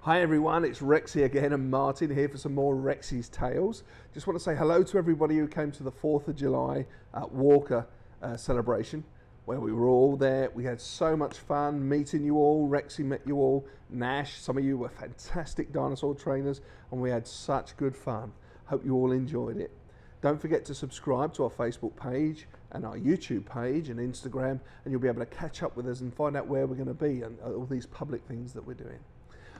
Hi everyone, it's Rexi again and Martin here for some more Rexi's Tales. Just want to say hello to everybody who came to the 4th of July Walker celebration where we were all there. We had so much fun meeting you all. Rexi met you all. Nash, some of you were fantastic dinosaur trainers and we had such good fun. Hope you all enjoyed it. Don't forget to subscribe to our Facebook page and our YouTube page and Instagram, and you'll be able to catch up with us and find out where we're going to be and all these public things that we're doing.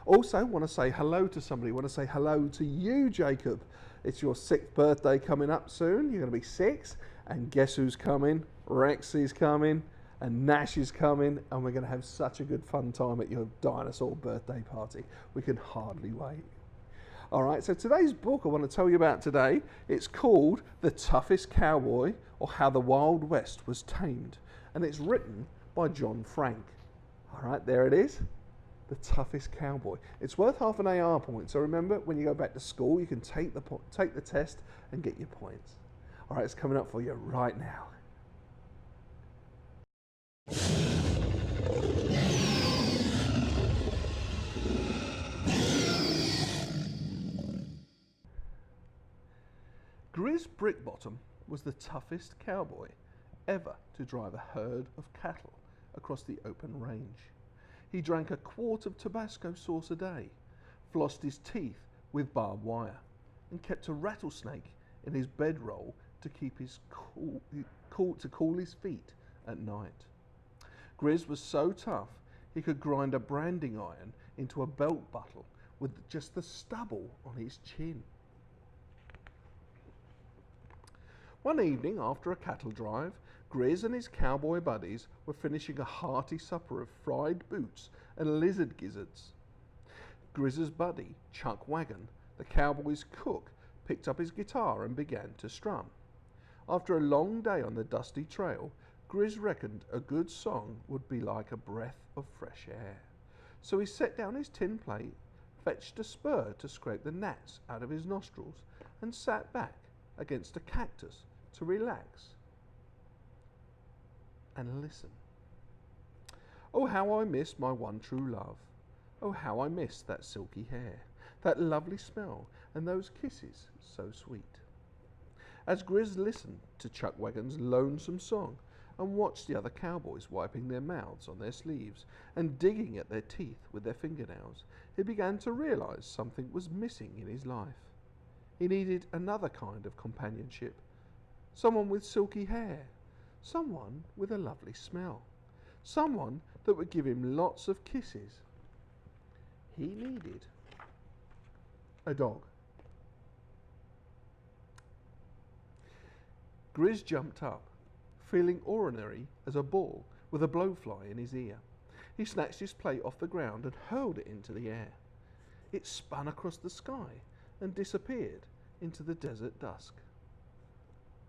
Also, want to say hello to somebody. Want to say hello to you, Jacob. It's your 6th birthday coming up soon. You're going to be 6. And guess who's coming? Rexi's coming. And Nash is coming. And we're going to have such a good fun time at your dinosaur birthday party. We can hardly wait. All right, so today's book I want to tell you about today, it's called The Toughest Cowboy, or How the Wild West Was Tamed. And it's written by John Frank. All right, there it is. The Toughest Cowboy. It's worth half an AR point, so remember when you go back to school you can take the test and get your points. Alright, it's coming up for you right now. Grizz Brickbottom was the toughest cowboy ever to drive a herd of cattle across the open range. He drank a quart of Tabasco sauce a day, flossed his teeth with barbed wire, and kept a rattlesnake in his bedroll to keep his cool his feet at night. Grizz was so tough he could grind a branding iron into a belt buckle with just the stubble on his chin. One evening after a cattle drive, Grizz and his cowboy buddies were finishing a hearty supper of fried boots and lizard gizzards. Grizz's buddy, Chuck Wagon, the cowboy's cook, picked up his guitar and began to strum. After a long day on the dusty trail, Grizz reckoned a good song would be like a breath of fresh air. So he set down his tin plate, fetched a spur to scrape the gnats out of his nostrils, and sat back against a cactus to relax and listen. Oh, how I miss my one true love. Oh, how I miss that silky hair, that lovely smell, and those kisses so sweet. As Grizz listened to Chuck Wagon's lonesome song and watched the other cowboys wiping their mouths on their sleeves and digging at their teeth with their fingernails, he began to realize something was missing in his life. He needed another kind of companionship, someone with silky hair, someone with a lovely smell, someone that would give him lots of kisses. He needed a dog. Grizz jumped up, feeling ordinary as a ball with a blowfly in his ear. He snatched his plate off the ground and hurled it into the air. It spun across the sky and disappeared into the desert dusk.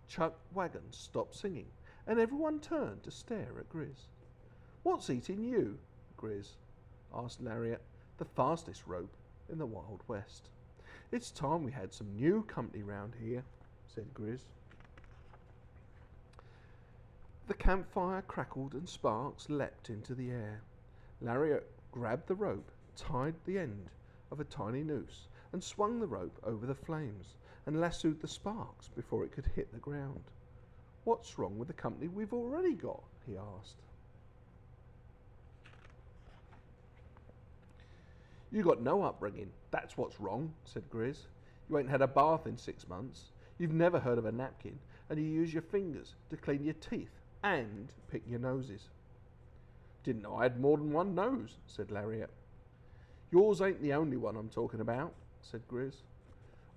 Chuck Wagon stopped singing, and everyone turned to stare at Grizz. "What's eating you?" Grizz asked Lariat, the fastest rope in the Wild West. "It's time we had some new company round here," said Grizz. The campfire crackled and sparks leapt into the air. Lariat grabbed the rope, tied the end of a tiny noose, and swung the rope over the flames and lassoed the sparks before it could hit the ground. "What's wrong with the company we've already got?" he asked. "You got no upbringing, that's what's wrong," said Grizz. "You ain't had a bath in 6 months. You've never heard of a napkin, and you use your fingers to clean your teeth and pick your noses." "Didn't know I had more than one nose," said Lariat. "Yours ain't the only one I'm talking about," said Grizz.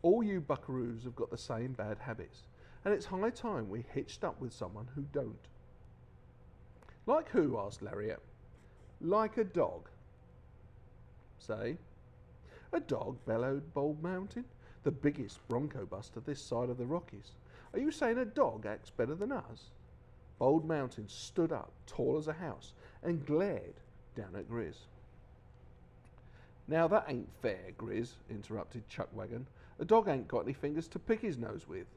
"All you buckaroos have got the same bad habits, and it's high time we hitched up with someone who don't." "Like who?" asked Lariat. "Like a dog." "Say?" "A dog," bellowed Bald Mountain, "the biggest bronco buster this side of the Rockies. Are you saying a dog acts better than us?" Bald Mountain stood up, tall as a house, and glared down at Grizz. "Now that ain't fair, Grizz," interrupted Chuck Wagon. "A dog ain't got any fingers to pick his nose with.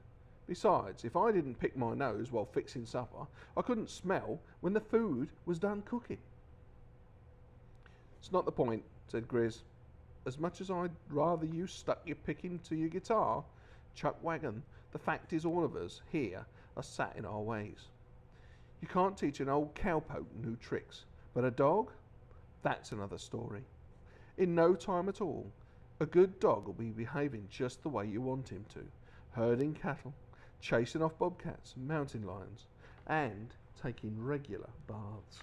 Besides, if I didn't pick my nose while fixing supper, I couldn't smell when the food was done cooking." "It's not the point," said Grizz. as much as I'd rather you stuck your pick into your guitar, Chuckwagon, the fact is all of us here are sat in our ways. You can't teach an old cowpoke new tricks, but a dog? That's another story. In no time at all, a good dog will be behaving just the way you want him to, herding cattle, chasing off bobcats and mountain lions, and taking regular baths.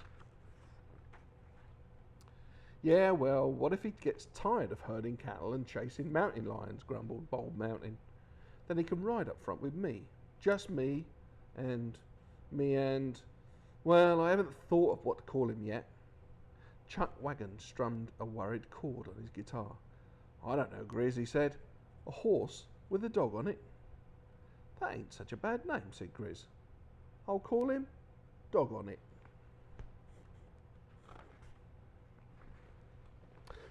Yeah, well, what if he gets tired of herding cattle and chasing mountain lions, grumbled Bold Mountain. Then he can ride up front with me. Just me and, well, I haven't thought of what to call him yet. Chuckwagon strummed a worried chord on his guitar. I don't know, Grizz, he said. A horse with a dog on it. That ain't such a bad name, said Grizz. I'll call him Dog on It.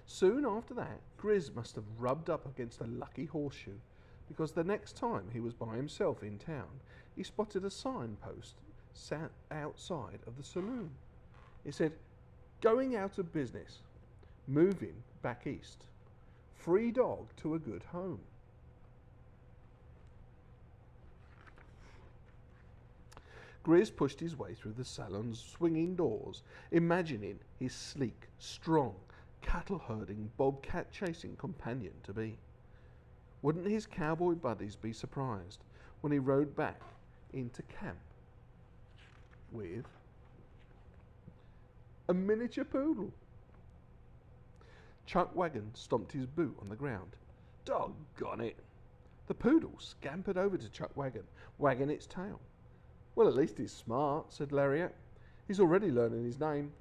Soon after that, Grizz must have rubbed up against a lucky horseshoe, because the next time he was by himself in town, he spotted a signpost sat outside of the saloon. It said, "Going out of business. Moving back east. Free dog to a good home." Grizz pushed his way through the salon's swinging doors, imagining his sleek, strong, cattle-herding, bobcat-chasing companion to be. Wouldn't his cowboy buddies be surprised when he rode back into camp with a miniature poodle? Chuckwagon stomped his boot on the ground. Doggone it! The poodle scampered over to Chuckwagon, wagging its tail. Well, at least he's smart, said Lariat. He's already learning his name.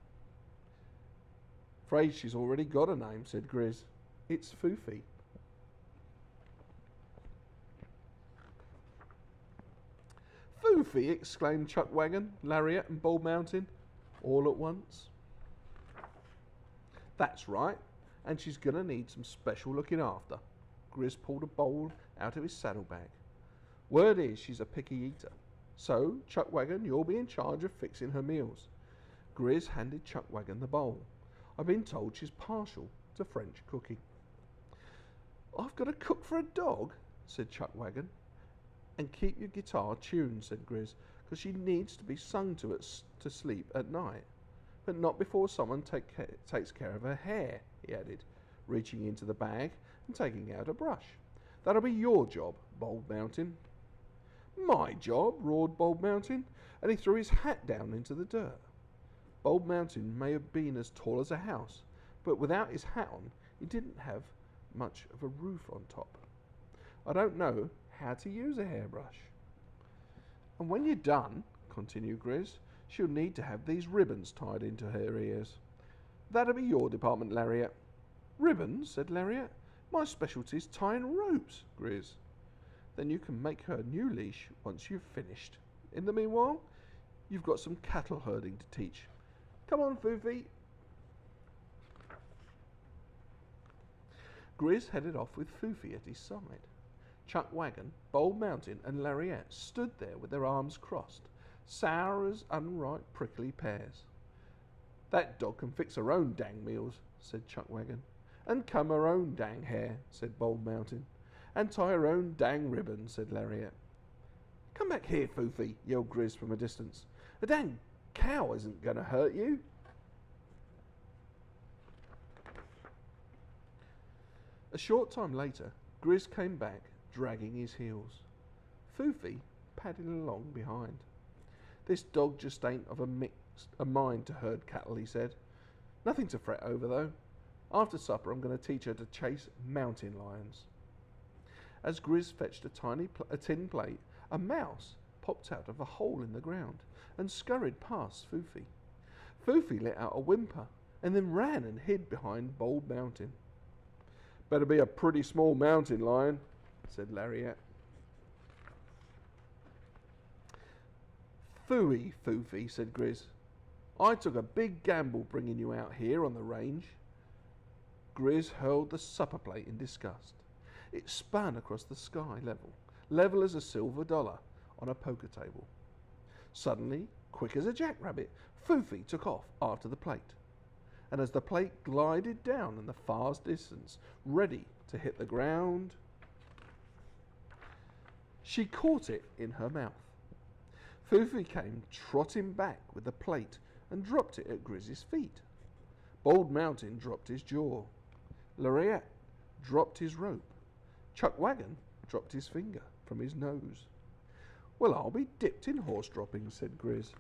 Afraid she's already got a name, said Grizz. It's Foofy. Foofy, exclaimed Chuckwagon, Lariat and Bald Mountain, all at once. That's right, and she's going to need some special looking after. Grizz pulled a bowl out of his saddlebag. Word is she's a picky eater. So, Chuckwagon, you'll be in charge of fixing her meals. Grizz handed Chuckwagon the bowl. I've been told she's partial to French cooking. I've got to cook for a dog, said Chuckwagon. And keep your guitar tuned, said Grizz, because she needs to be sung to sleep at night. But not before someone takes care of her hair, he added, reaching into the bag and taking out a brush. That'll be your job, Bald Mountain. My job, roared Bald Mountain, and he threw his hat down into the dirt. Bald Mountain may have been as tall as a house, but without his hat on, he didn't have much of a roof on top. I don't know how to use a hairbrush. And when you're done, continued Grizz, she'll need to have these ribbons tied into her ears. That'll be your department, Lariat. Ribbons, said Lariat. My specialty's tying ropes, Grizz. Then you can make her a new leash once you've finished. In the meanwhile, you've got some cattle herding to teach. Come on, Foofy. Grizz headed off with Foofy at his side. Chuckwagon, Bald Mountain, and Lariat stood there with their arms crossed, sour as unripe prickly pears. That dog can fix her own dang meals, said Chuckwagon. And comb her own dang hair, said Bald Mountain. And tie her own dang ribbon, said Lariat. Come back here, Foofy, yelled Grizz from a distance. A dang cow isn't going to hurt you. A short time later, Grizz came back, dragging his heels. Foofy padded along behind. This dog just ain't of a mind to herd cattle, he said. Nothing to fret over, though. After supper, I'm going to teach her to chase mountain lions. As Grizz fetched a tin plate, a mouse popped out of a hole in the ground and scurried past Foofy. Foofy let out a whimper and then ran and hid behind Bald Mountain. Better be a pretty small mountain lion, said Lariat. Phooey, Foofy, said Grizz. I took a big gamble bringing you out here on the range. Grizz hurled the supper plate in disgust. It spun across the sky level as a silver dollar on a poker table. Suddenly, quick as a jackrabbit, Foofy took off after the plate. and as the plate glided down in the far distance, ready to hit the ground, she caught it in her mouth. Foofy came trotting back with the plate and dropped it at Grizz's feet. Bald Mountain dropped his jaw. Lariat dropped his rope. Chuckwagon dropped his finger from his nose. Well, I'll be dipped in horse droppings, said Grizz.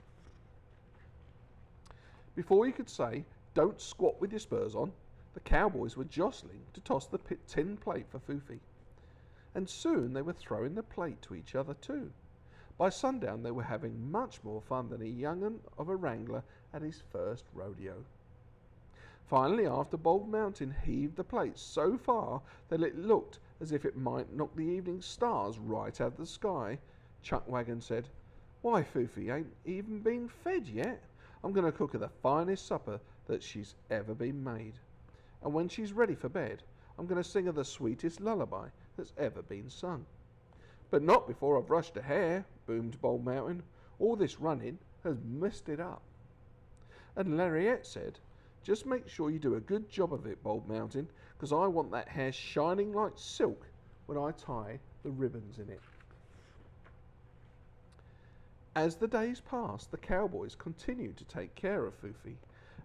Before he could say, don't squat with your spurs on, the cowboys were jostling to toss the tin plate for Foofy. And soon they were throwing the plate to each other too. By sundown they were having much more fun than a young'un of a wrangler at his first rodeo. Finally, after Bald Mountain heaved the plate so far that it looked as if it might knock the evening stars right out of the sky, Chuckwagon said, "Why, Foofy ain't even been fed yet. I'm going to cook her the finest supper that she's ever been made. And when she's ready for bed, I'm going to sing her the sweetest lullaby that's ever been sung." "But not before I've brushed her hair," boomed Bald Mountain. "All this running has messed it up." And Lariat said, "Just make sure you do a good job of it, Bald Mountain, because I want that hair shining like silk when I tie the ribbons in it." As the days passed, the cowboys continued to take care of Foofy,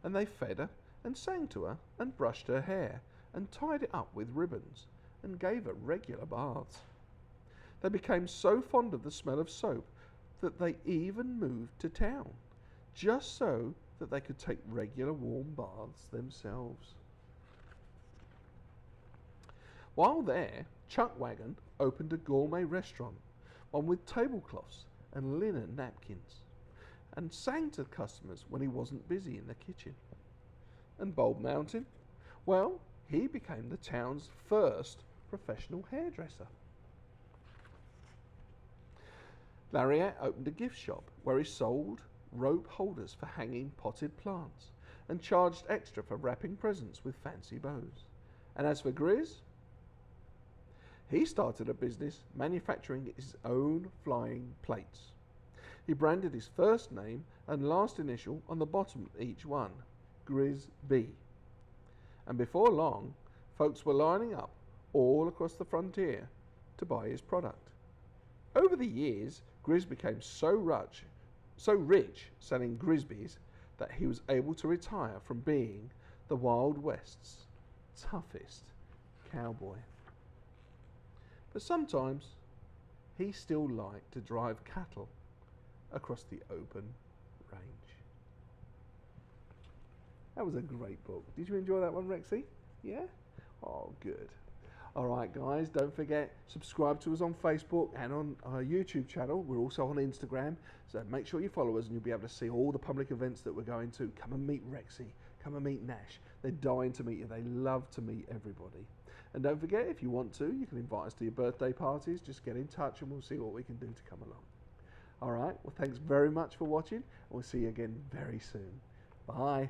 and they fed her and sang to her and brushed her hair and tied it up with ribbons and gave her regular baths. They became so fond of the smell of soap that they even moved to town, just so that they could take regular warm baths themselves. While there, Chuckwagon opened a gourmet restaurant, one with tablecloths and linen napkins, and sang to customers when he wasn't busy in the kitchen. And Bald Mountain, well, he became the town's first professional hairdresser. Lariat opened a gift shop where he sold rope holders for hanging potted plants and charged extra for wrapping presents with fancy bows. And as for Grizz, he started a business manufacturing his own flying plates. He branded his first name and last initial on the bottom of each one, Grizz B. And before long, folks were lining up all across the frontier to buy his product. Over the years, Grizz became so rich selling Grizbies that he was able to retire from being the Wild West's toughest cowboy. But sometimes he still liked to drive cattle across the open range. That was a great book. Did you enjoy that one, Rexi? Yeah? Oh, good. All right, guys, don't forget, subscribe to us on Facebook and on our YouTube channel. We're also on Instagram, so make sure you follow us and you'll be able to see all the public events that we're going to. Come and meet Rexi. Come and meet Nash. They're dying to meet you. They love to meet everybody. And don't forget, if you want to, you can invite us to your birthday parties. Just get in touch and we'll see what we can do to come along. All right, well, thanks very much for watching, and we'll see you again very soon. Bye.